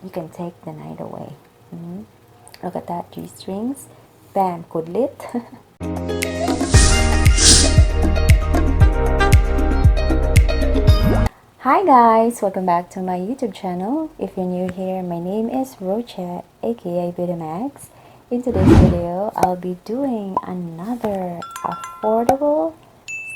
you can take the night away. Look at that, G-strings. Bam, kudlit. Hi guys, welcome back to my YouTube channel. If you're new here, my name is Roche, aka beautymagz. In today's video, I'll be doing another affordable,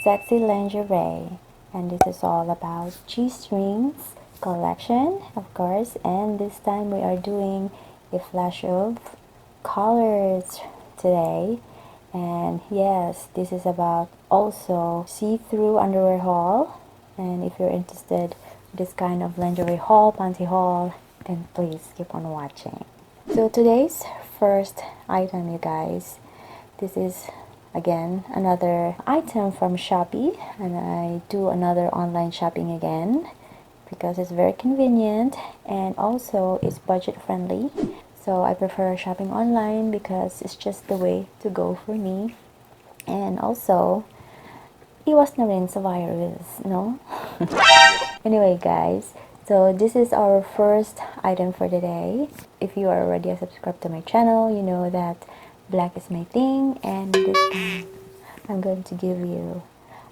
sexy lingerie. And this is all about G-strings collection, of course. And this time we are doing a flash of colors today. And yes, this is about also see-through underwear haul. And if you're interested in this kind of lingerie haul, panty haul, then please keep on watching. So today's first item, you guys, this is again another item from Shopee, and I do another online shopping again because it's very convenient and also it's budget friendly. So I prefer shopping online because it's just the way to go for me. And also, iwas na rin sa virus, no? Anyway, guys, so this is our first item for today. If you are already a subscriber to my channel, you know that black is my thing, and this time I'm going to give you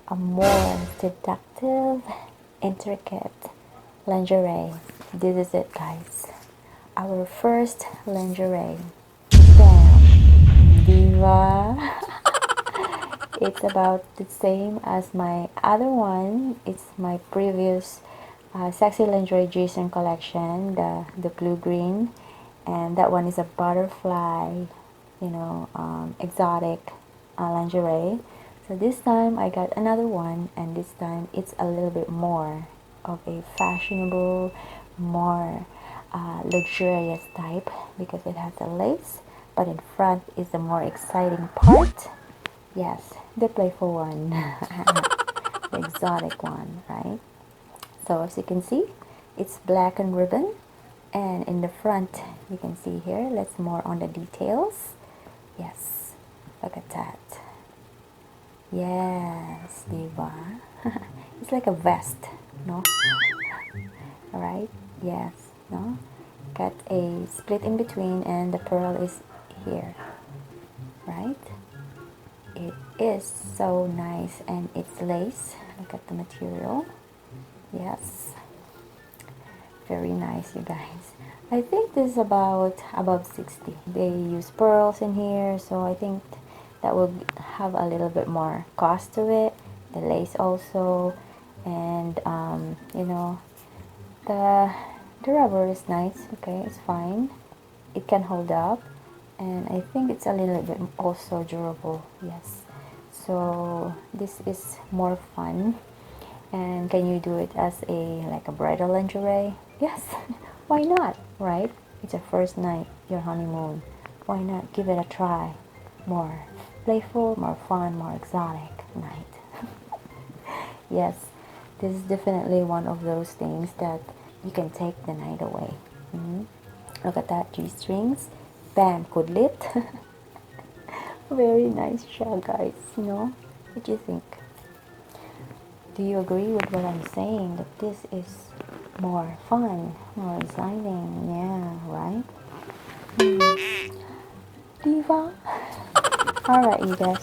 a more seductive, intricate lingerie. This is it, guys. Our first lingerie. Bam! Diva! It's about the same as my other one. It's my previous sexy lingerie Jason collection, the blue green, and that one is a butterfly, exotic lingerie. So this time I got another one, and this time it's a little bit more of a fashionable, more luxurious type because it has a lace, but in front is the more exciting part. Yes, the playful one, the exotic one, right? So as you can see, it's black and ribbon, and in the front you can see here, let's more on the details. Yes, look at that. Yes, diva. It's like a vest, no? Alright, yes, no? Got a split in between and the pearl is here, right? It is so nice, and it's lace. Look at the material. Yes, very nice, you guys. I think this is about above 60. They use pearls in here, so I think that will have a little bit more cost to it. The lace also, and the rubber is nice. Okay, it's fine. It can hold up, and I think it's a little bit also durable. Yes, so this is more fun. And can you do it as like a bridal lingerie? Yes, why not, right? It's a first night, your honeymoon. Why not give it a try? More playful, more fun, more exotic night. Yes, this is definitely one of those things that you can take the night away. Look at that, G-strings. Bam, kudlit. Very nice siya, guys. What do you think? Do you agree with what I'm saying? That this is more fun, more exciting? Yeah, right? Diva? Alright, you guys.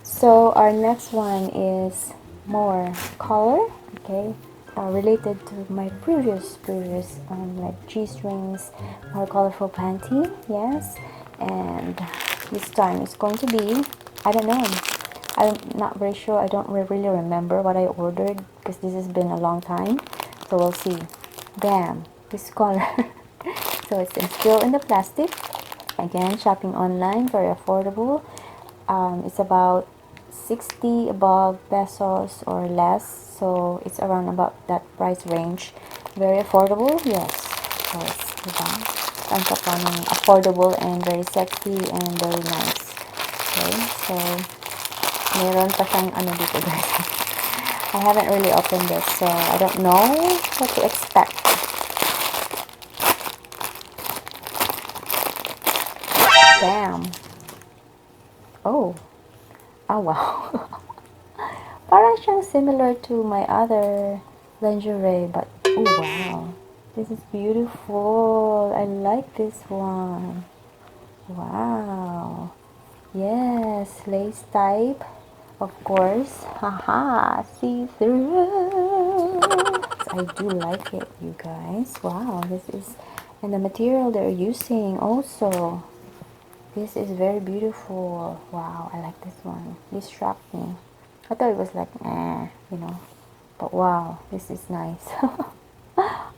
So our next one is more color, okay? Related to my previous like G-strings, more colorful panty, yes. And this time it's going to be, I don't know, I'm not very sure. I don't really remember what I ordered because this has been a long time. So we'll see. Bam, this color. So it's still in the plastic. Again, shopping online, very affordable. It's about 60 above pesos or less. So it's around about that price range. Very affordable, yes. So it's diba? Ang kapal ng affordable and very sexy and very nice. Okay, so meron pa siyang ano dito, guys. I haven't really opened this, so I don't know what to expect. Damn. Oh. Oh, wow. Parang siyang similar to my other lingerie, but oh, wow. This is beautiful. I like this one. Wow. Yes, lace type. Of course. Haha, see through. I do like it, you guys. Wow, this is, and the material they're using also. This is very beautiful. Wow, I like this one. This shocked me. I thought it was like, you know. But wow, this is nice.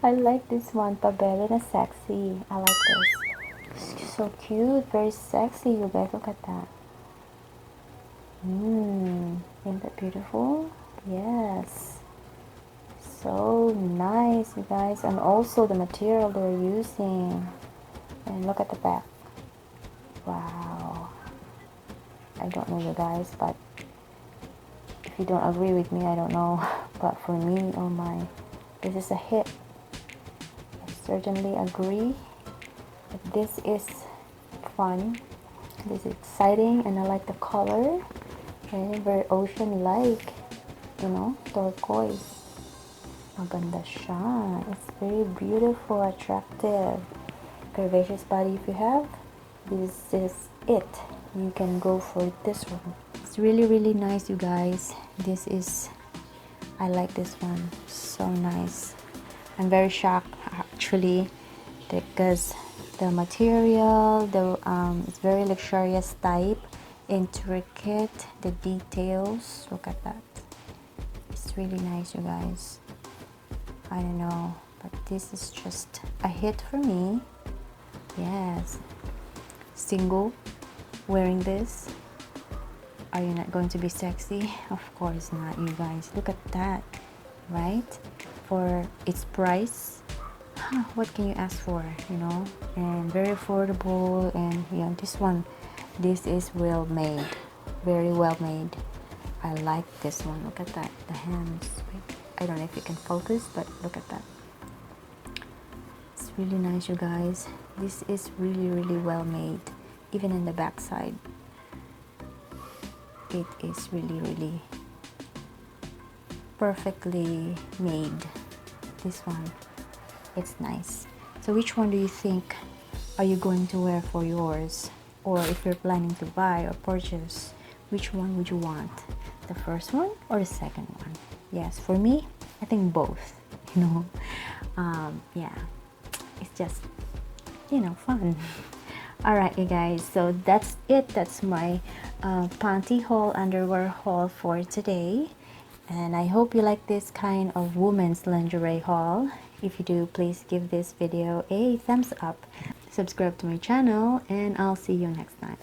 I like this one. Pabelo na sexy. I like this. It's so cute. Very sexy, you guys. Look at that. Isn't that beautiful? Yes. So nice, you guys. And also the material they're using. And look at the back. Wow. I don't know, you guys, but if you don't agree with me, I don't know. But for me, oh my, this is a hit. I certainly agree that this is fun. This is exciting, and I like the color. Okay, very ocean-like, you know, turquoise. Maganda siya. It's very beautiful, attractive. Curvaceous body if you have. This is it. You can go for this one. It's really nice, you guys. This is, I like this one. So nice. I'm very shocked actually because the material, it's very luxurious type, intricate, the details. Look at that. It's really nice, you guys. I don't know, but this is just a hit for me. Yes. Single, wearing this. Are you not going to be sexy? Of course not, you guys. Look at that, right? For its price, what can you ask for, you know? And very affordable, and yeah, this is well made, very well made. I like this one. Look at that, the hands. I don't know if you can focus, but look at that. It's really nice, you guys. This is really well made. Even in the back side, it is really perfectly made. This one, it's nice. So which one do you think are you going to wear for yours? Or if you're planning to buy or purchase, which one would you want? The first one or the second one? Yes, for me, I think both, you know. Yeah, it's just, you know, fun. Alright, you guys, so that's it. That's my panty haul, underwear haul for today. And I hope you like this kind of women's lingerie haul. If you do, please give this video a thumbs up. Subscribe to my channel, and I'll see you next time.